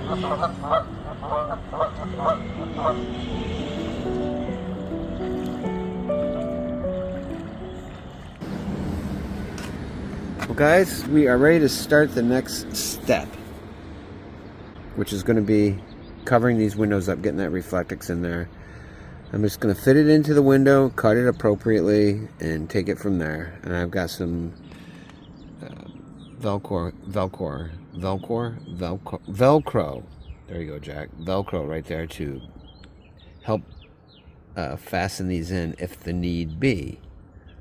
Well, guys, we are ready to start the next step, which is going to be covering these windows up, getting that Reflectix in there. I'm just going to fit it into the window, cut it appropriately, and take it from there. And I've got some Velcro. There you go, Jack. Velcro right there to help fasten these in if the need be.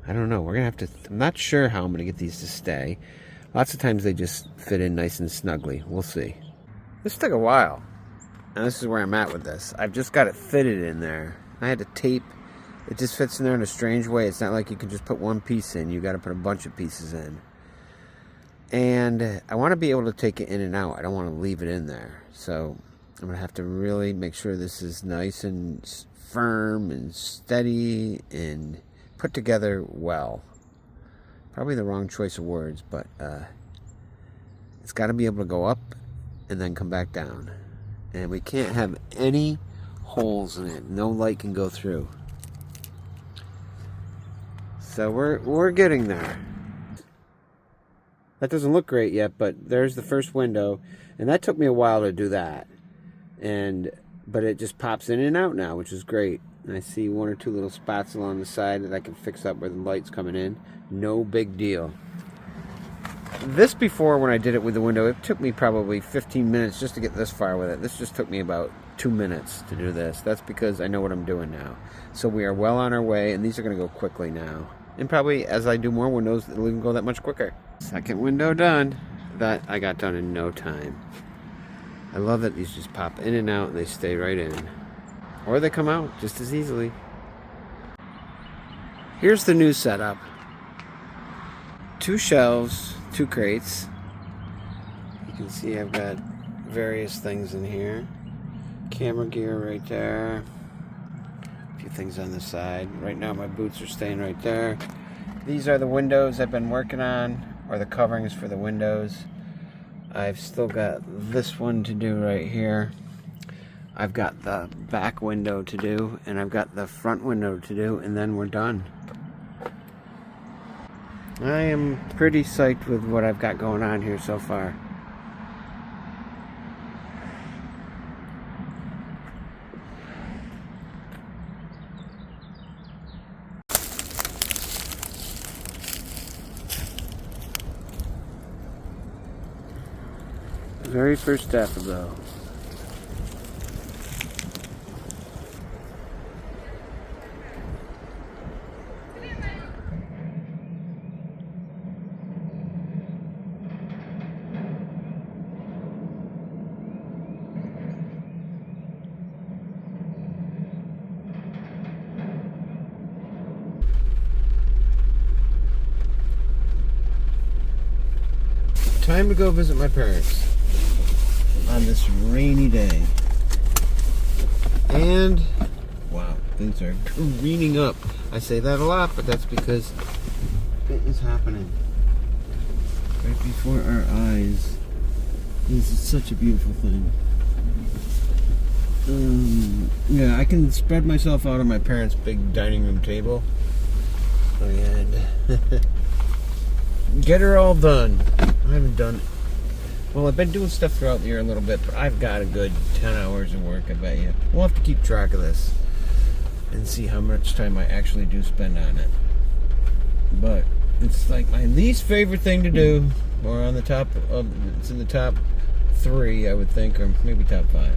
I don't know. We're going to have to... I'm not sure how I'm going to get these to stay. Lots of times they just fit in nice and snugly. We'll see. This took a while. And this is where I'm at with this. I've just got it fitted in there. I had to tape. It just fits in there in a strange way. It's not like you can just put one piece in. You got to put a bunch of pieces in. And I want to be able to take it in and out. I don't want to leave it in there. So I'm going to have to really make sure this is nice and firm and steady and put together well. Probably the wrong choice of words, but it's got to be able to go up and then come back down. And we can't have any holes in it. No light can go through. So we're getting there. That doesn't look great yet, but there's the first window, and that took me a while to do that. But it just pops in and out now, which is great. And I see one or two little spots along the side that I can fix up where the light's coming in. No big deal. This before, when I did it with the window, it took me probably 15 minutes just to get this far with it. This just took me about 2 minutes to do this. That's because I know what I'm doing now. So we are well on our way, and these are going to go quickly now. And probably as I do more windows, it'll even go that much quicker. Second window done. That I got done in no time. I love that these just pop in and out and they stay right in. Or they come out just as easily. Here's the new setup. 2 shelves, 2 crates. You can see I've got various things in here. Camera gear right there. A few things on the side. Right now my boots are staying right there. These are the windows I've been working on, or the coverings for the windows. I've still got this one to do right here. I've got the back window to do, and I've got the front window to do, and then we're done. I am pretty psyched with what I've got going on here so far. Very first step though. Time to go visit my parents on this rainy day. And wow, things are greening up. I say that a lot, but that's because it is happening right before our eyes. This is such a beautiful thing. Yeah, I can spread myself out on my parents' big dining room table and get her all done. I haven't done... Well, I've been doing stuff throughout the year a little bit, but I've got a good 10 hours of work, I bet you. We'll have to keep track of this and see how much time I actually do spend on it. But it's like my least favorite thing to do, or on the top of... It's in the top 3, I would think, or maybe top 5.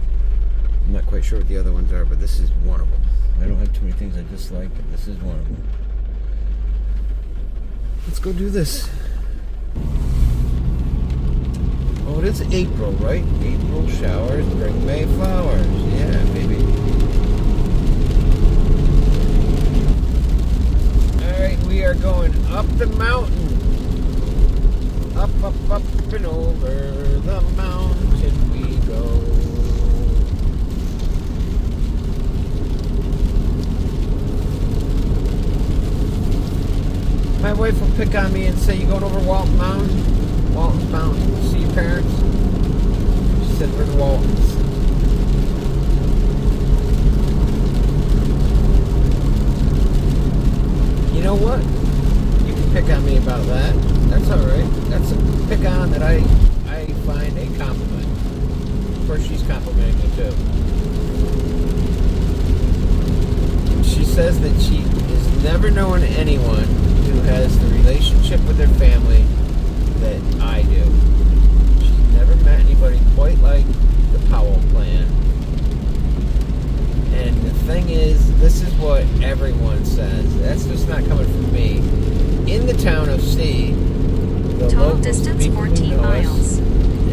I'm not quite sure what the other ones are, but this is one of them. I don't have too many things I dislike, but this is one of them. Let's go do this. Oh, it is April, right? April showers bring May flowers. Yeah, baby. Alright, we are going up the mountain. Up, up, up, and over the mountain we go. My wife will pick on me and say, "You going over Walton Mountain? Walton's Mountain to see your parents?" She said we're the Waltons. You know what? You can pick on me about that. That's alright. That's a pick on that I find a compliment. Of course, she's complimenting me too. She says that she has never known anyone who has the relationship with their family that I do. She's never met anybody quite like the Powell clan. And the thing is, this is what everyone says. That's just not coming from me. In the town of C, the total distance 14 miles.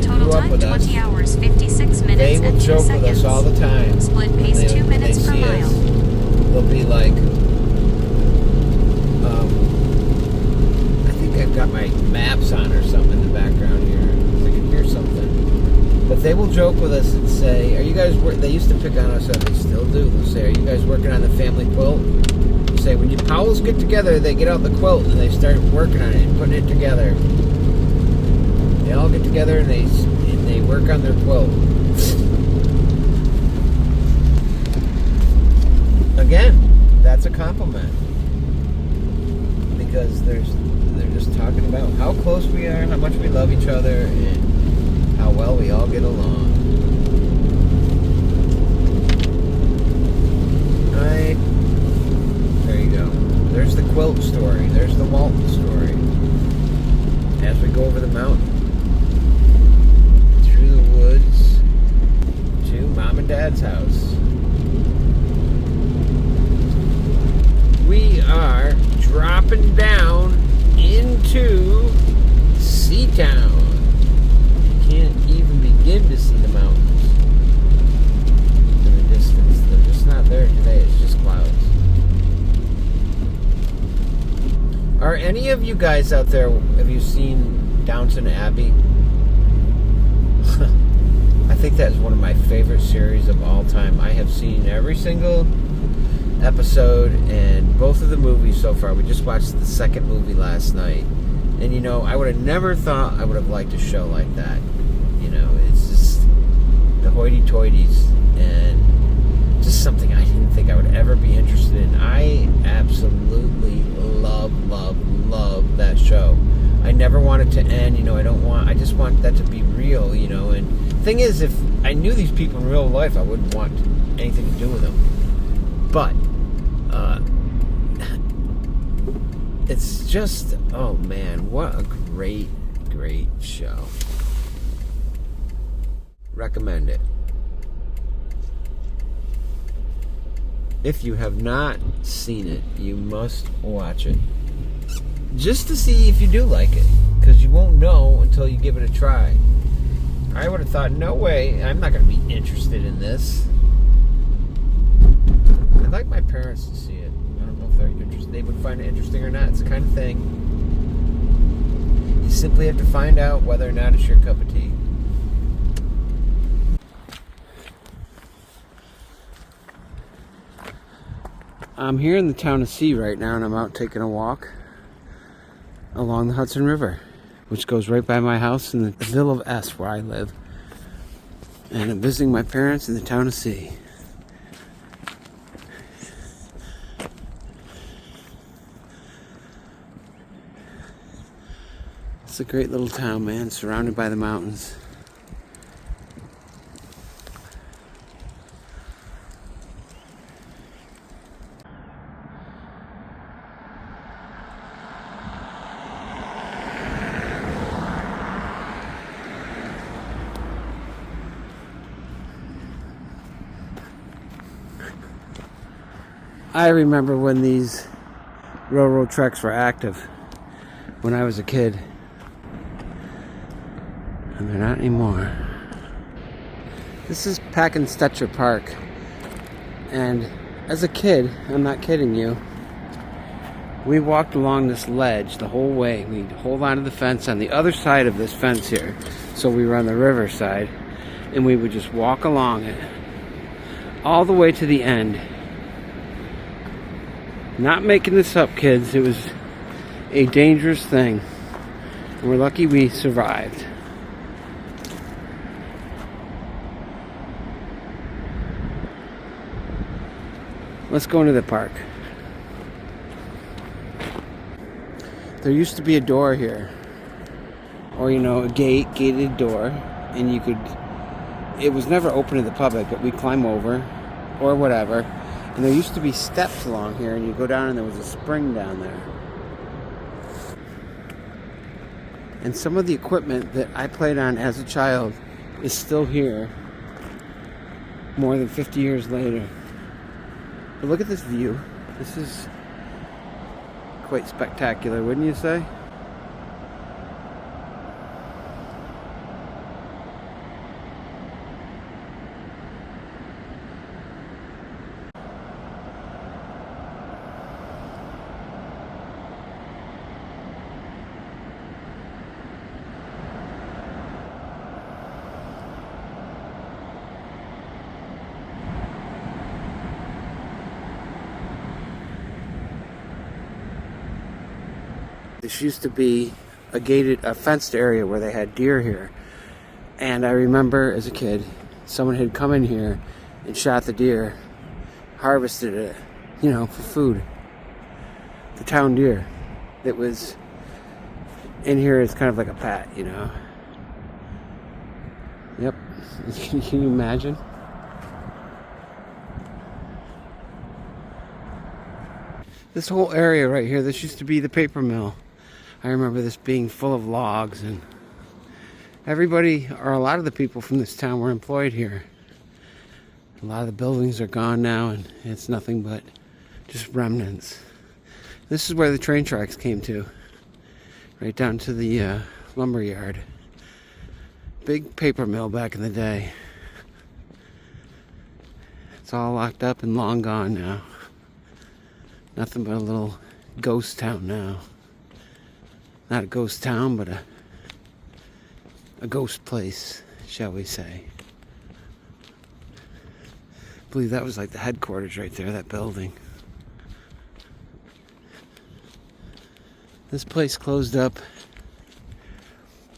Total time 20 hours 56 minutes they will and 2 joke seconds. with us all the time. Split pace 2 minutes per mile. Us, they'll be like, I think I've got my maps on or something in the background here. I can hear something. But they will joke with us and say, are you guys they used to pick on us, and they still do. They'll say, are you guys working on the family quilt? They say, when you Powells get together, they get out the quilt and they start working on it and putting it together. They all get together and they work on their quilt. Again, that's a compliment. Because they're just talking about how close we are, how much we love each other, and how well we all get along. There you go. There's the quilt story. There's the Walton story. As we go over the mountain, through the woods, to Mom and Dad's house. We are dropping down into Seatown. Can't even begin to see the mountains in the distance. They're just not there today. It's just clouds. Are any of you guys out there, have you seen Downton Abbey? I think that's one of my favorite series of all time. I have seen every single episode and both of the movies so far. We just watched the second movie last night. And you know, I would have never thought I would have liked a show like that. You know, it's just the hoity-toities and just something I didn't think I would ever be interested in. I absolutely love that show. I never want it to end, you know, I just want that to be real, you know. And the thing is, if I knew these people in real life, I wouldn't want anything to do with them. But it's just, oh man, what a great show. Recommend it. If you have not seen it, you must watch it. Just to see if you do like it. Because you won't know until you give it a try. I would have thought, no way, I'm not going to be interested in this. I'd like my parents to see it. I don't know if they're interested. They would find it interesting or not. It's the kind of thing you simply have to find out whether or not it's your cup of tea. I'm here in the town of C right now, and I'm out taking a walk along the Hudson River, which goes right by my house in the Ville of S, where I live. And I'm visiting my parents in the town of C. It's a great little town, man, surrounded by the mountains. I remember when these railroad tracks were active when I was a kid. And they're not anymore. This is Packenstetcher Park. And as a kid, I'm not kidding you, we walked along this ledge the whole way. We'd hold on to the fence on the other side of this fence here. So we were on the river side. And we would just walk along it all the way to the end. Not making this up, kids. It was a dangerous thing. And we're lucky we survived. Let's go into the park. There used to be a door here, or a gated door, and you could. It was never open to the public, but we'd climb over, or whatever. And there used to be steps along here, and you go down, and there was a spring down there. And some of the equipment that I played on as a child is still here, more than 50 years later. But look at this view. This is quite spectacular, wouldn't you say? This used to be a fenced area where they had deer here. And I remember as a kid, someone had come in here and shot the deer, harvested it, for food. The town deer that was in here is kind of like a pet, Yep. Can you imagine? This whole area right here, this used to be the paper mill. I remember this being full of logs, and everybody, or a lot of the people from this town were employed here. A lot of the buildings are gone now, and it's nothing but just remnants. This is where the train tracks came to, right down to the lumber yard. Big paper mill back in the day. It's all locked up and long gone now. Nothing but a little ghost town now. Not a ghost town, but a ghost place, shall we say. I believe that was like the headquarters right there, that building. This place closed up,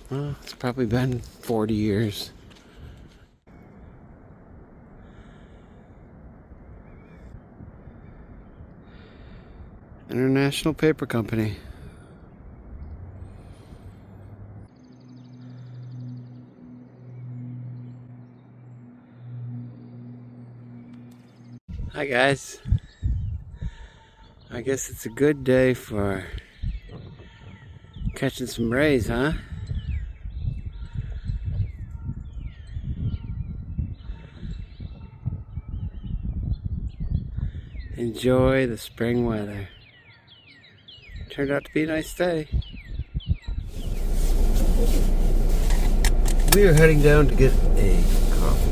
well, it's probably been 40 years. International Paper Company. Hi guys. I guess it's a good day for catching some rays, huh? Enjoy the spring weather. Turned out to be a nice day. We are heading down to get a coffee.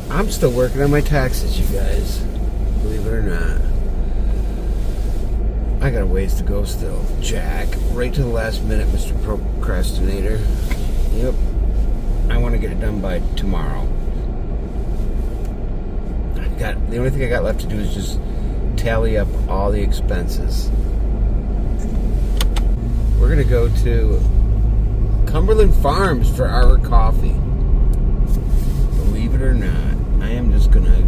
I'm still working on my taxes, you guys. Believe it or not. I got a ways to go still. Jack, right to the last minute, Mr. Procrastinator. Yep. I want to get it done by tomorrow. The only thing I got left to do is just tally up all the expenses. We're gonna go to Cumberland Farms for our coffee. Believe it or not, I am just gonna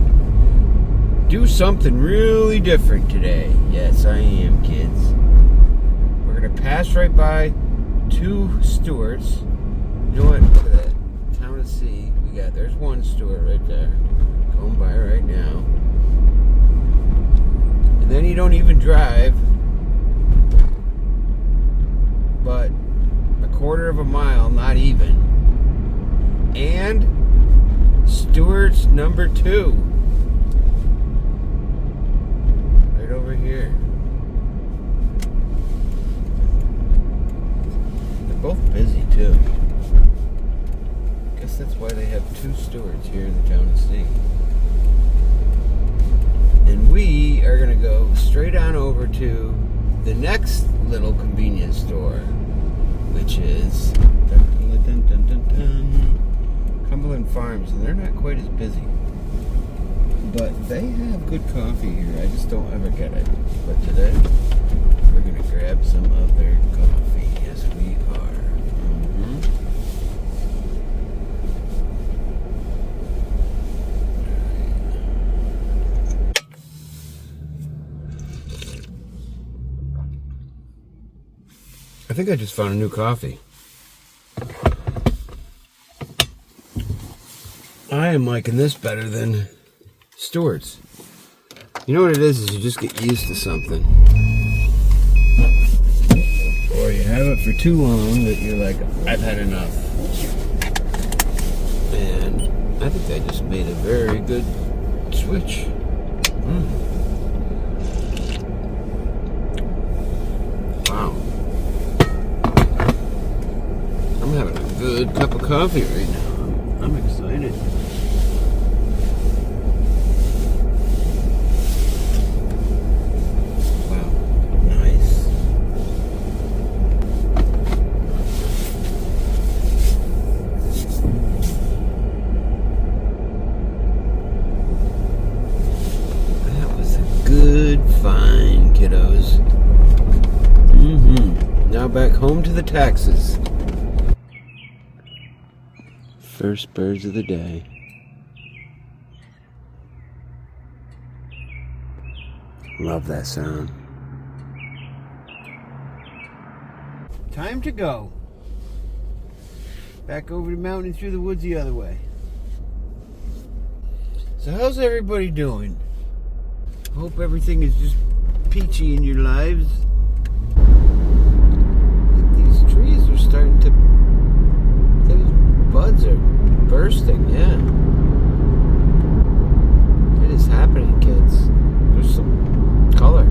do something really different today. Yes, I am, kids. We're gonna pass right by two Stewarts. You know what? Look at that. Town of Sea. There's one Stewart right there. Going by right now. And then you don't even drive but a quarter of a mile, not even. And Stewart's number 2. Right over here. They're both busy too. Guess that's why they have 2 Stewarts here in the town of Sea. And we are going to go straight on over to the next little convenience store, which is Cumberland Farms. And they're not quite as busy, but they have good coffee here. I just don't ever get it. But today, we're going to grab some of their coffee. Yes, we are. I think I just found a new coffee. I am liking this better than Stewart's. You know what it is you just get used to something. Or you have it for too long that you're like, I've had enough. And I think I just made a very good switch. Wow. I'm having a good cup of coffee right now. I'm excited. Wow. Nice. That was a good find, kiddos. Now back home to the taxes. First birds of the day. Love that sound. Time to go. Back over the mountain and through the woods the other way. So how's everybody doing? Hope everything is just peachy in your lives. These trees are starting to... buds are bursting, yeah. It is happening, kids. There's some color.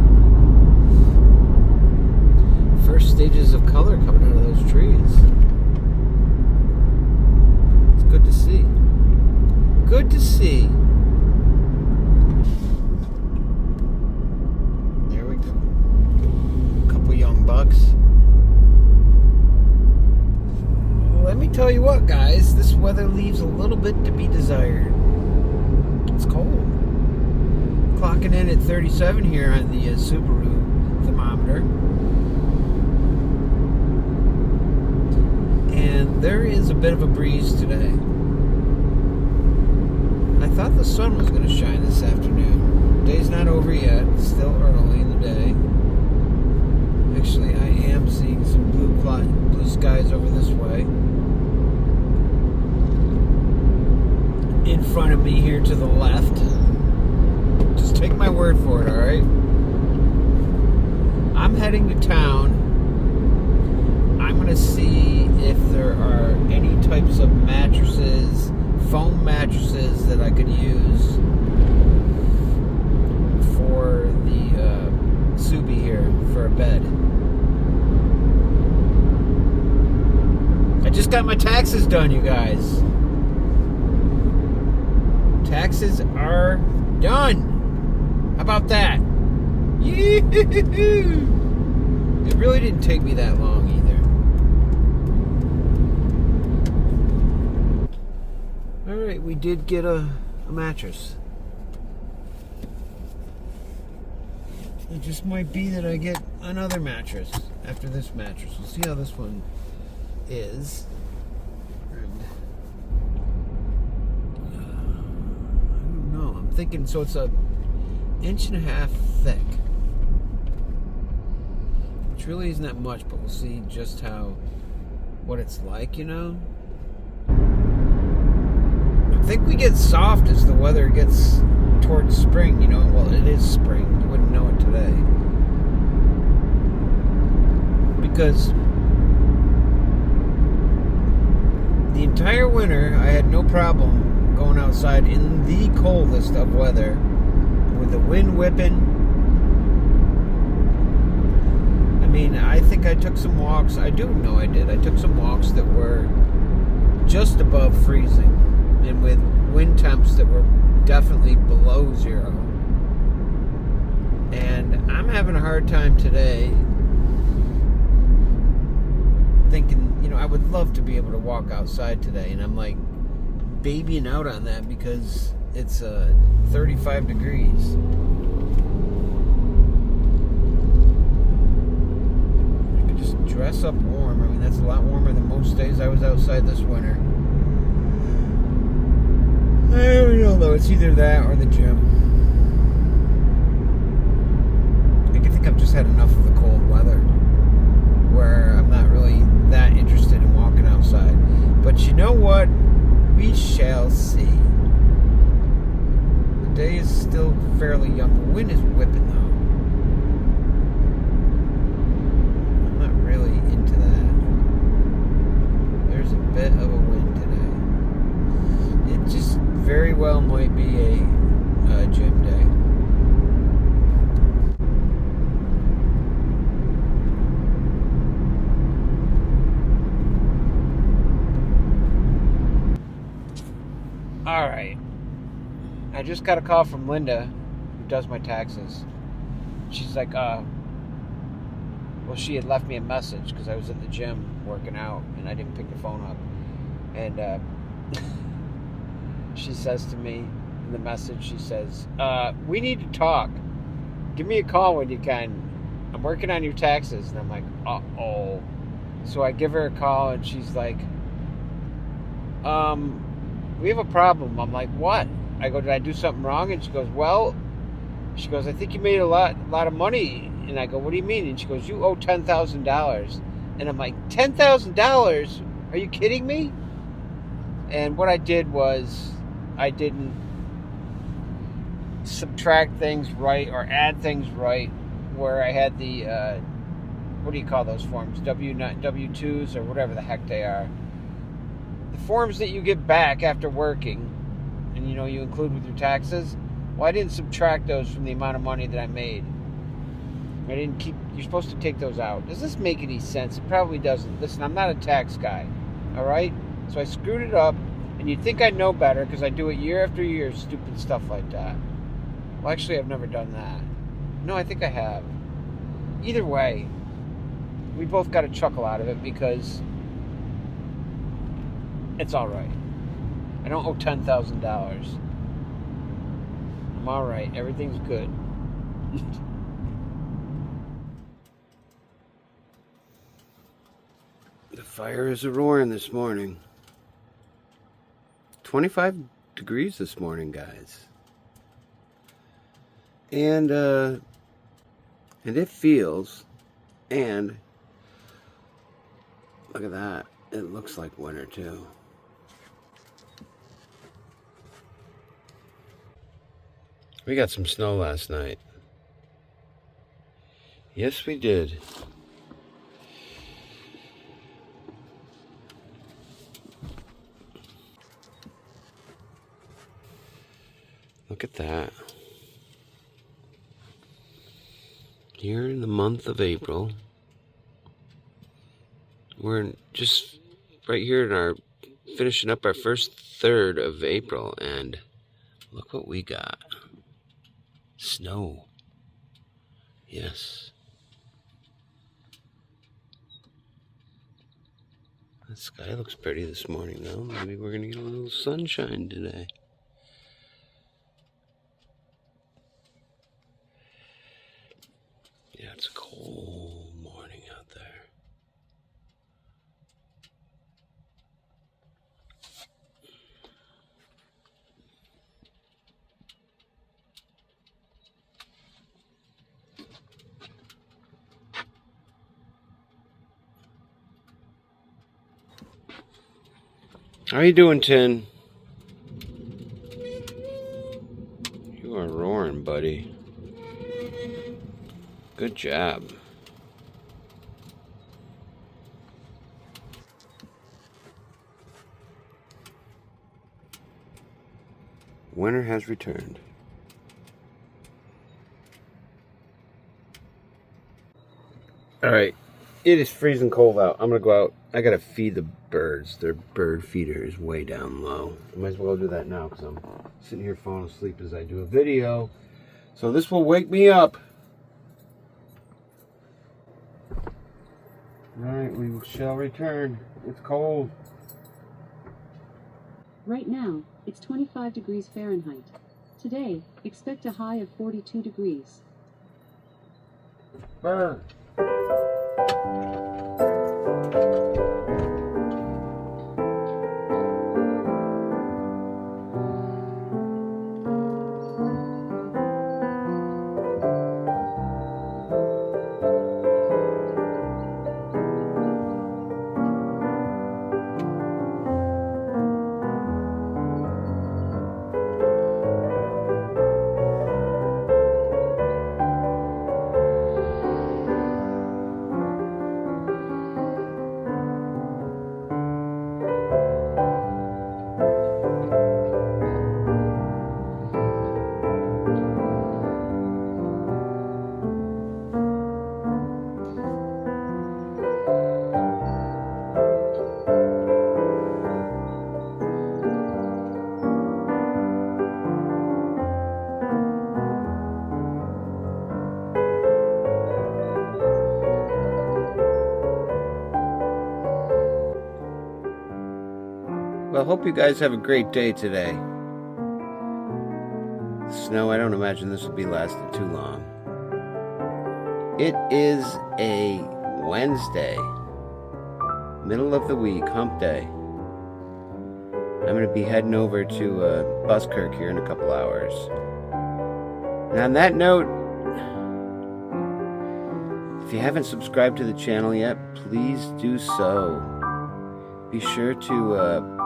First stages of color coming out of those trees. It's good to see. Good to see. There we go. A couple young bucks. Let me tell you what, guys, this weather leaves a little bit to be desired. It's cold. Clocking in at 37 here on the Subaru thermometer. And there is a bit of a breeze today. I thought the sun was going to shine this afternoon. Day's not over yet. It's still early in the day. Actually, I am seeing some blue skies over this way. In front of me here to the left. Just take my word for it, alright? I'm heading to town. I'm going to see if there are any types of mattresses, foam mattresses that I could use for the Suby here for a bed. I just got my taxes done, you guys. Taxes are done. How about that? Yee-hoo-hoo-hoo. It really didn't take me that long either. Alright, we did get a mattress. It just might be that I get another mattress after this mattress. We'll see how this one is. I'm thinking, so it's a 1.5 inches thick, which really isn't that much, but we'll see just what it's like, you know. I think we get soft as the weather gets towards spring, you know. Well, it is spring. You wouldn't know it today because the entire winter I had no problem going outside in the coldest of weather with the wind whipping. I mean, I think I took some walks. I do know I did. I took some walks that were just above freezing and with wind temps that were definitely below zero. And I'm having a hard time today thinking, you know, I would love to be able to walk outside today, and I'm like babying out on that because it's 35 degrees. I could just dress up warm. I mean, that's a lot warmer than most days I was outside this winter. I don't know though, it's either that or the gym. I think I've just had enough of the cold weather. where I'm not really that interested in walking outside. But you know what? We shall see. The day is still fairly young. The wind is whipping though. I'm not really into that. There's a bit of a wind today. It just very well might be a gym day. All right. I just got a call from Linda, who does my taxes. She's like, well, she had left me a message because I was at the gym working out and I didn't pick the phone up. And she says to me in the message, she says, we need to talk. Give me a call when you can. I'm working on your taxes. And I'm like, uh-oh. So I give her a call and she's like, we have a problem. I'm like, what? I go, did I do something wrong? And she goes, well, I think you made a lot of money. And I go, what do you mean? And she goes, you owe $10,000. And I'm like, $10,000? Are you kidding me? And what I did was I didn't subtract things right or add things right where I had the, what do you call those forms? W-2s or whatever the heck they are. The forms that you get back after working and, you know, you include with your taxes. Well, I didn't subtract those from the amount of money that I made. You're supposed to take those out. Does this make any sense? It probably doesn't. Listen, I'm not a tax guy, all right? So I screwed it up, and you'd think I'd know better because I do it year after year, stupid stuff like that. Well, actually, I've never done that. No, I think I have. Either way, we both got a chuckle out of it because it's all right. I don't owe $10,000. I'm all right. Everything's good. The fire is a-roaring this morning. 25 degrees this morning, guys. And it feels, and look at that. It looks like winter too. We got some snow last night. Yes, we did. Look at that. Here in the month of April, we're just right here in our finishing up our first third of April, and look what we got. Snow. Yes. The sky looks pretty this morning, though. Maybe we're going to get a little sunshine today. Yeah, it's a cold morning out there. How you doing, Tin? You are roaring, buddy. Good job. Winter has returned. All right, it is freezing cold out. I'm gonna go out. I gotta feed the birds. Their bird feeder is way down low. I might as well do that now because I'm sitting here falling asleep as I do a video. So this will wake me up. All right, we shall return. It's cold. Right now, it's 25 degrees Fahrenheit. Today, expect a high of 42 degrees. Burn. hope you guys have a great day today. Snow, I don't imagine this will be lasting too long. It is a Wednesday, middle of the week, hump day. I'm going to be heading over to Buskirk here in a couple hours. And on that note, if you haven't subscribed to the channel yet, please do so. Be sure to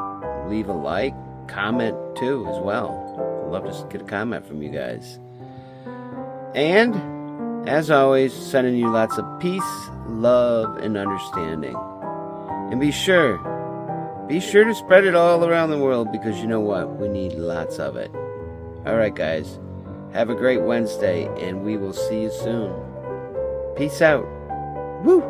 leave a like, comment too as well. I'd love to get a comment from you guys. And, as always, sending you lots of peace, love, and understanding. And be sure to spread it all around the world, because you know what? We need lots of it. Alright guys, have a great Wednesday, and we will see you soon. Peace out. Woo!